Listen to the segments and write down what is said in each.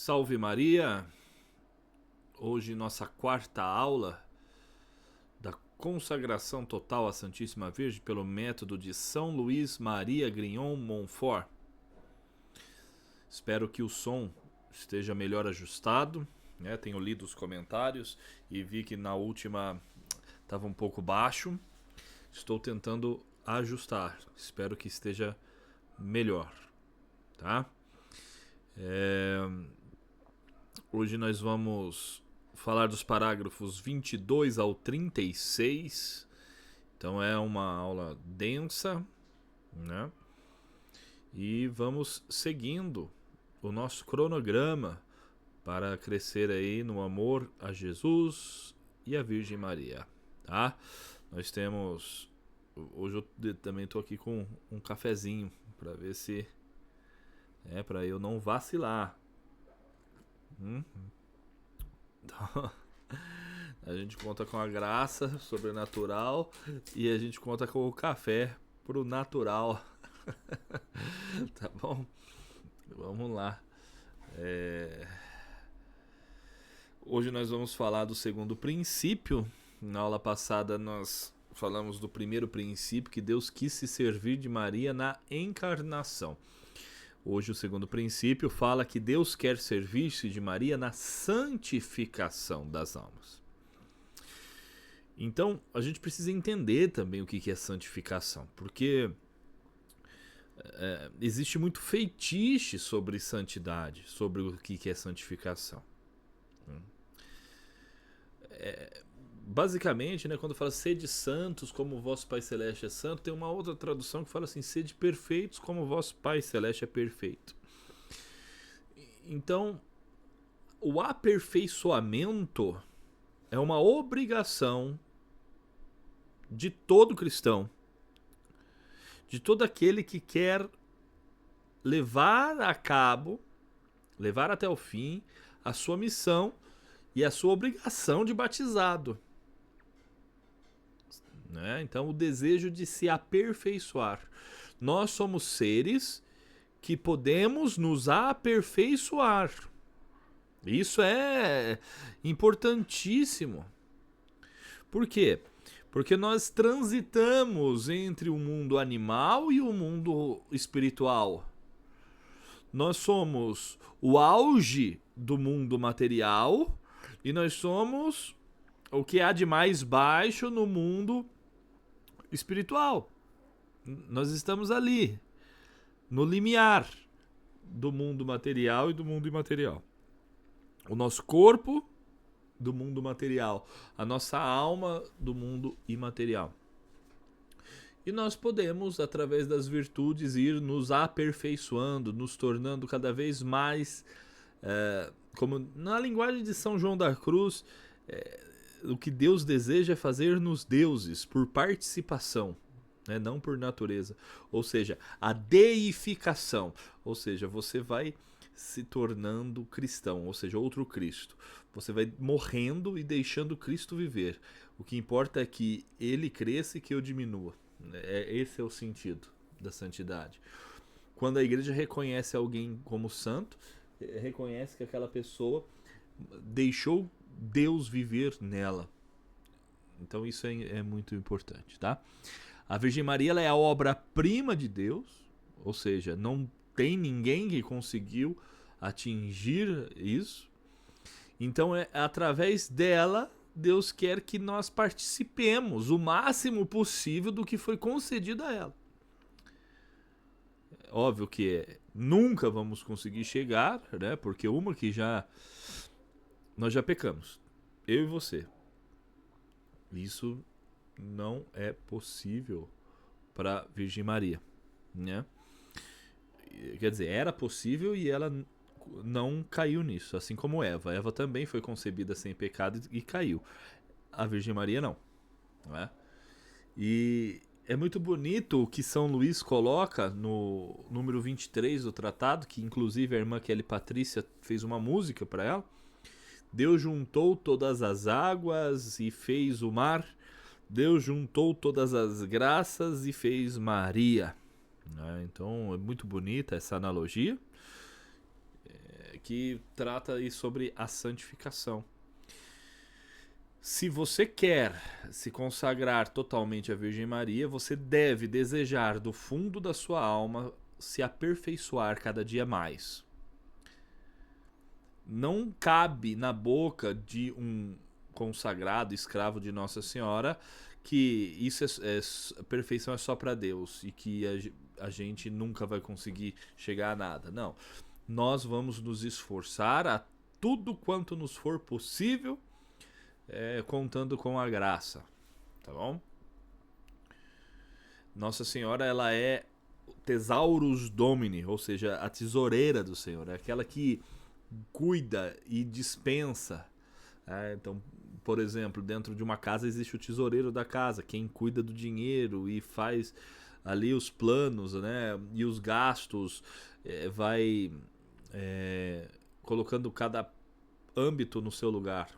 Salve Maria! Hoje nossa quarta aula da consagração total à Santíssima Virgem pelo método de São Luís Maria Grignon Montfort. Espero que o som esteja melhor ajustado, né? Tenho lido os comentários e vi que na última estava um pouco baixo. Estou tentando ajustar, espero que esteja melhor, tá? Hoje nós vamos falar dos parágrafos 22 ao 36. Então é uma aula densa, né? E vamos seguindo o nosso cronograma para crescer aí no amor a Jesus e a Virgem Maria, tá? Nós temos... Hoje eu também estou aqui com um cafezinho para ver se... para eu não vacilar. Então, a gente conta com a graça sobrenatural e a gente conta com o café pro natural. Tá bom? Vamos lá. Hoje nós vamos falar do segundo princípio. Na aula passada nós falamos do primeiro princípio, que Deus quis se servir de Maria na encarnação. Hoje o segundo princípio fala que Deus quer servir-se de Maria na santificação das almas. Então, a gente precisa entender também o que é santificação, porque existe muito feitiço sobre santidade, sobre o que é santificação. Basicamente, né, quando fala sede santos como o vosso Pai Celeste é santo, tem uma outra tradução que fala assim, sede perfeitos como o vosso Pai Celeste é perfeito. Então, o aperfeiçoamento é uma obrigação de todo cristão, de todo aquele que quer levar a cabo, levar até o fim a sua missão e a sua obrigação de batizado. Então, o desejo de se aperfeiçoar. Nós somos seres que podemos nos aperfeiçoar. Isso é importantíssimo. Por quê? Porque nós transitamos entre o mundo animal e o mundo espiritual. Nós somos o auge do mundo material e nós somos o que há de mais baixo no mundo espiritual. Nós estamos ali, no limiar do mundo material e do mundo imaterial. O nosso corpo do mundo material, a nossa alma do mundo imaterial. E nós podemos, através das virtudes, ir nos aperfeiçoando, nos tornando cada vez mais, como na linguagem de São João da Cruz, o que Deus deseja é fazer-nos deuses por participação, né? Não por natureza. Ou seja, a deificação. Ou seja, você vai se tornando cristão, ou seja, outro Cristo. Você vai morrendo e deixando Cristo viver. O que importa é que ele cresça e que eu diminua. Esse é o sentido da santidade. Quando a igreja reconhece alguém como santo, reconhece que aquela pessoa deixou Deus viver nela. Então isso é muito importante, tá? A Virgem Maria, ela é a obra-prima de Deus, ou seja, não tem ninguém que conseguiu atingir isso. Então é através dela Deus quer que nós participemos o máximo possível do que foi concedido a ela. Óbvio que nunca vamos conseguir chegar, né? Porque nós já pecamos, eu e você. Isso não é possível para a Virgem Maria, né? Quer dizer, era possível e ela não caiu nisso, assim como Eva. Eva também foi concebida sem pecado e caiu. A Virgem Maria não, né? E é muito bonito o que São Luís coloca no número 23 do tratado, que inclusive a irmã Kelly Patrícia fez uma música para ela. Deus juntou todas as águas e fez o mar. Deus juntou todas as graças e fez Maria. Então é muito bonita essa analogia, que trata aí sobre a santificação. Se você quer se consagrar totalmente à Virgem Maria, você deve desejar do fundo da sua alma se aperfeiçoar cada dia mais. Não cabe na boca de um consagrado, escravo de Nossa Senhora, que perfeição é só para Deus e que a gente nunca vai conseguir chegar a nada. Não. Nós vamos nos esforçar a tudo quanto nos for possível, contando com a graça, tá bom? Nossa Senhora, ela é Thesaurus Domini, ou seja, a tesoureira do Senhor, é aquela que cuida e dispensa. Então, por exemplo, dentro de uma casa existe o tesoureiro da casa, quem cuida do dinheiro e faz ali os planos, né, e os gastos, vai colocando cada âmbito no seu lugar.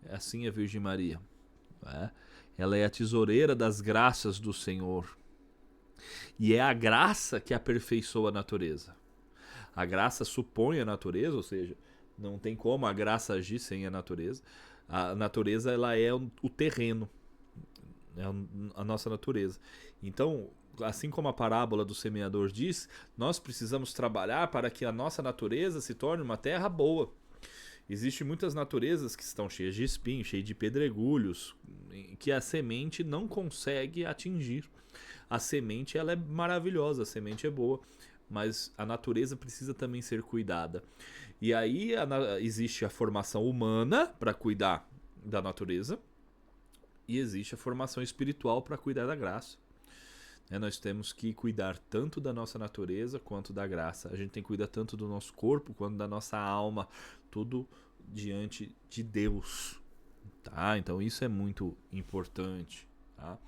Assim é a Virgem Maria. Ela é a tesoureira das graças do Senhor. E é a graça que aperfeiçoa a natureza. A graça supõe a natureza, ou seja, não tem como a graça agir sem a natureza. A natureza, ela é o terreno, é a nossa natureza. Então, assim como a parábola do semeador diz, nós precisamos trabalhar para que a nossa natureza se torne uma terra boa. Existem muitas naturezas que estão cheias de espinhos, cheias de pedregulhos, que a semente não consegue atingir. A semente, ela é maravilhosa, a semente é boa, mas a natureza precisa também ser cuidada. E aí existe a formação humana para cuidar da natureza e existe a formação espiritual para cuidar da graça. Nós temos que cuidar tanto da nossa natureza quanto da graça. A gente tem que cuidar tanto do nosso corpo quanto da nossa alma, tudo diante de Deus. Tá? Então isso é muito importante. Tá?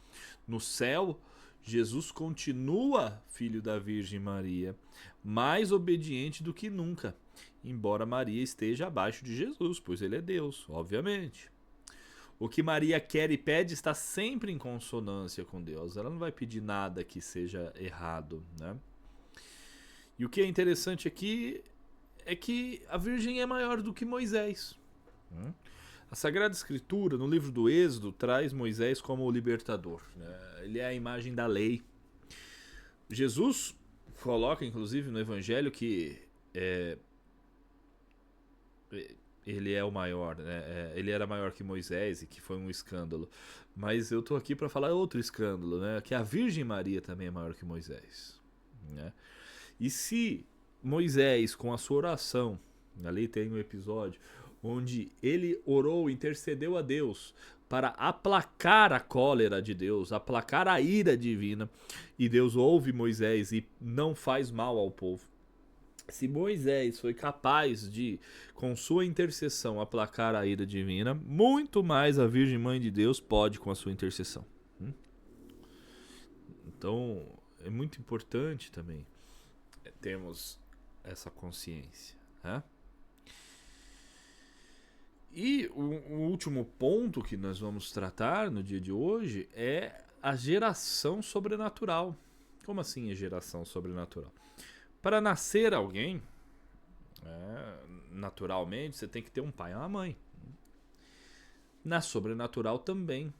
No céu, Jesus continua filho da Virgem Maria, mais obediente do que nunca, embora Maria esteja abaixo de Jesus, pois ele é Deus, obviamente. O que Maria quer e pede está sempre em consonância com Deus. Ela não vai pedir nada que seja errado, né? E o que é interessante aqui é que a Virgem é maior do que Moisés. A Sagrada Escritura, no livro do Êxodo, traz Moisés como o libertador, né? Ele é a imagem da lei. Jesus coloca, inclusive, no Evangelho que ele é o maior, né? Ele era maior que Moisés e que foi um escândalo. Mas eu estou aqui para falar outro escândalo, né? Que a Virgem Maria também é maior que Moisés, né? E se Moisés, com a sua oração, ali tem um episódio onde ele orou, intercedeu a Deus para aplacar a cólera de Deus, aplacar a ira divina, e Deus ouve Moisés e não faz mal ao povo. Se Moisés foi capaz de, com sua intercessão, aplacar a ira divina, muito mais a Virgem Mãe de Deus pode com a sua intercessão. Então, é muito importante também termos essa consciência, né? E o último ponto que nós vamos tratar no dia de hoje é a geração sobrenatural. Como assim a geração sobrenatural? Para nascer alguém, naturalmente, você tem que ter um pai e uma mãe. Na sobrenatural também.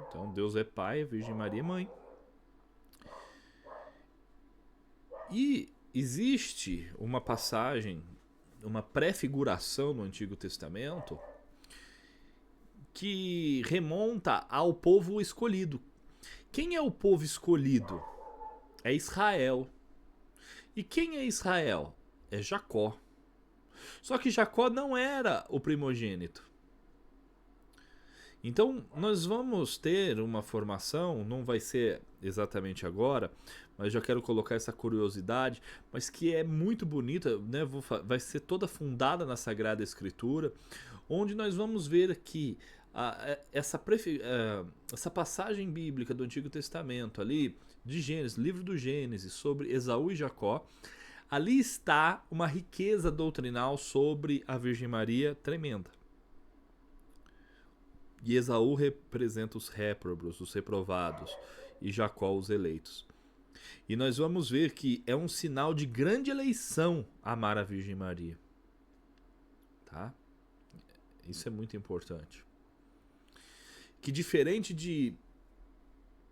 Então Deus é pai, a Virgem Maria é mãe. E existe uma passagem, uma prefiguração no Antigo Testamento que remonta ao povo escolhido. Quem é o povo escolhido? É Israel. E quem é Israel? É Jacó. Só que Jacó não era o primogênito. Então nós vamos ter uma formação, não vai ser exatamente agora, mas já quero colocar essa curiosidade, mas que é muito bonita, né? Vai ser toda fundada na Sagrada Escritura, onde nós vamos ver que essa passagem bíblica do Antigo Testamento ali, de Gênesis, livro do Gênesis, sobre Esaú e Jacó, ali está uma riqueza doutrinal sobre a Virgem Maria tremenda. E Esaú representa os réprobos, os reprovados, e Jacó os eleitos. E nós vamos ver que é um sinal de grande eleição amar a Virgem Maria. Tá? Isso é muito importante. Que diferente de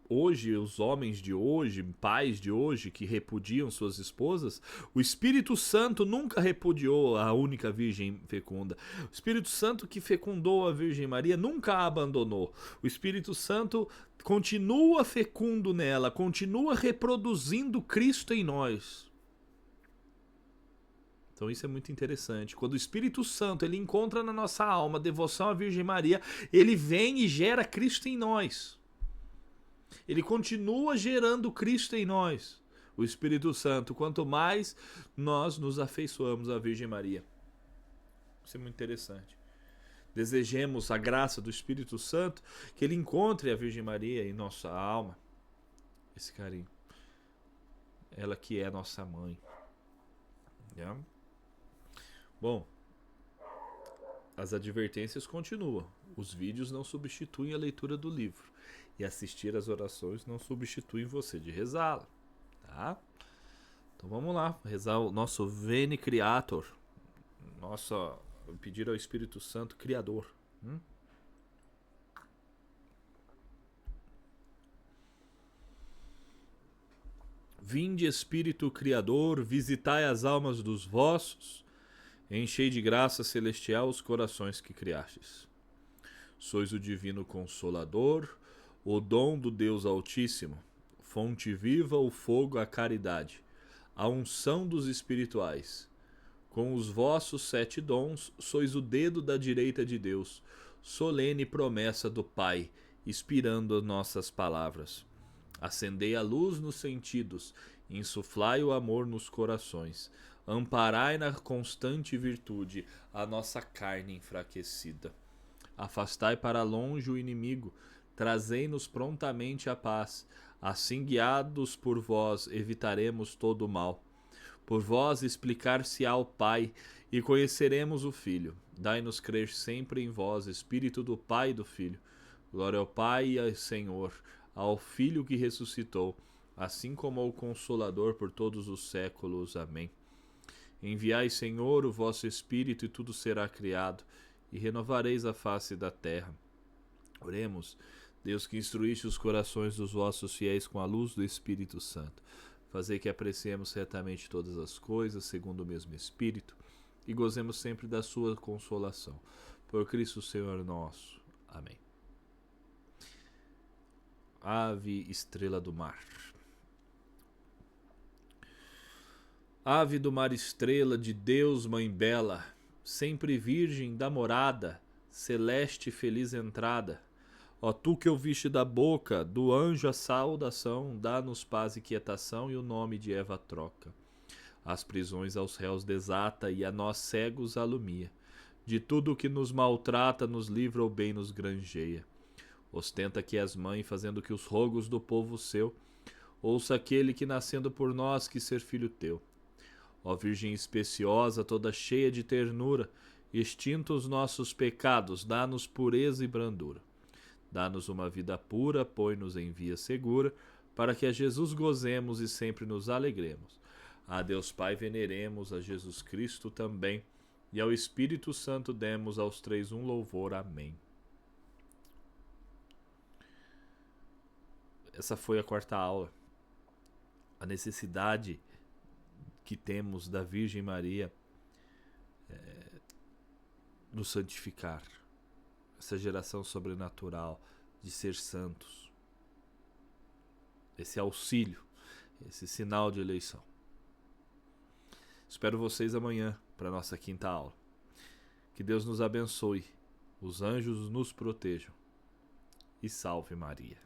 hoje, os homens de hoje, pais de hoje que repudiam suas esposas, o Espírito Santo nunca repudiou a única Virgem fecunda. O Espírito Santo que fecundou a Virgem Maria nunca a abandonou. O Espírito Santo continua fecundo nela, continua reproduzindo Cristo em nós. Então isso é muito interessante. Quando o Espírito Santo ele encontra na nossa alma devoção à Virgem Maria, ele vem e gera Cristo em nós. Ele continua gerando Cristo em nós. O Espírito Santo, quanto mais nós nos afeiçoamos à Virgem Maria. Isso é muito interessante. Desejemos a graça do Espírito Santo, que ele encontre a Virgem Maria em nossa alma. Esse carinho. Ela que é nossa mãe. Yeah? Bom, as advertências continuam. Os vídeos não substituem a leitura do livro. E assistir às orações não substitui você de rezá-la. Tá? Então vamos lá, rezar o nosso Veni Creator. Pedir ao Espírito Santo Criador. Vinde, Espírito Criador, visitai as almas dos vossos, enchei de graça celestial os corações que criastes. Sois o divino Consolador, o dom do Deus Altíssimo, fonte viva, o fogo, a caridade, a unção dos espirituais. Com os vossos 7 dons, sois o dedo da direita de Deus, solene promessa do Pai, inspirando nossas palavras. Acendei a luz nos sentidos, insuflai o amor nos corações, amparai na constante virtude a nossa carne enfraquecida. Afastai para longe o inimigo, trazei-nos prontamente a paz. Assim, guiados por vós, evitaremos todo o mal. Por vós explicar-se-á o Pai, e conheceremos o Filho. Dai-nos crer sempre em vós, Espírito do Pai e do Filho. Glória ao Pai e ao Senhor, ao Filho que ressuscitou, assim como ao Consolador por todos os séculos. Amém. Enviai, Senhor, o vosso Espírito, e tudo será criado, e renovareis a face da terra. Oremos. Deus que instruíste os corações dos vossos fiéis com a luz do Espírito Santo, fazei que apreciemos retamente todas as coisas, segundo o mesmo Espírito, e gozemos sempre da sua consolação. Por Cristo Senhor nosso. Amém. Ave, estrela do mar. Ave do mar, estrela de Deus, mãe bela, sempre virgem da morada, celeste e feliz entrada. Ó tu que ouviste da boca do anjo a saudação, dá-nos paz e quietação, e o nome de Eva troca. As prisões aos réus desata, e a nós cegos alumia. De tudo o que nos maltrata, nos livra ou bem nos granjeia. Ostenta que és mãe, fazendo que os rogos do povo seu ouça aquele que, nascendo por nós, quis ser filho teu. Ó Virgem especiosa, toda cheia de ternura, extintos os nossos pecados, dá-nos pureza e brandura. Dá-nos uma vida pura, põe-nos em via segura, para que a Jesus gozemos e sempre nos alegremos. A Deus Pai veneremos, a Jesus Cristo também, e ao Espírito Santo demos aos três um louvor. Amém. Essa foi a 4ª aula. A necessidade que temos da Virgem Maria nos santificar. Essa geração sobrenatural de ser santos. Esse auxílio, esse sinal de eleição. Espero vocês amanhã para a nossa 5ª aula. Que Deus nos abençoe, os anjos nos protejam e salve Maria.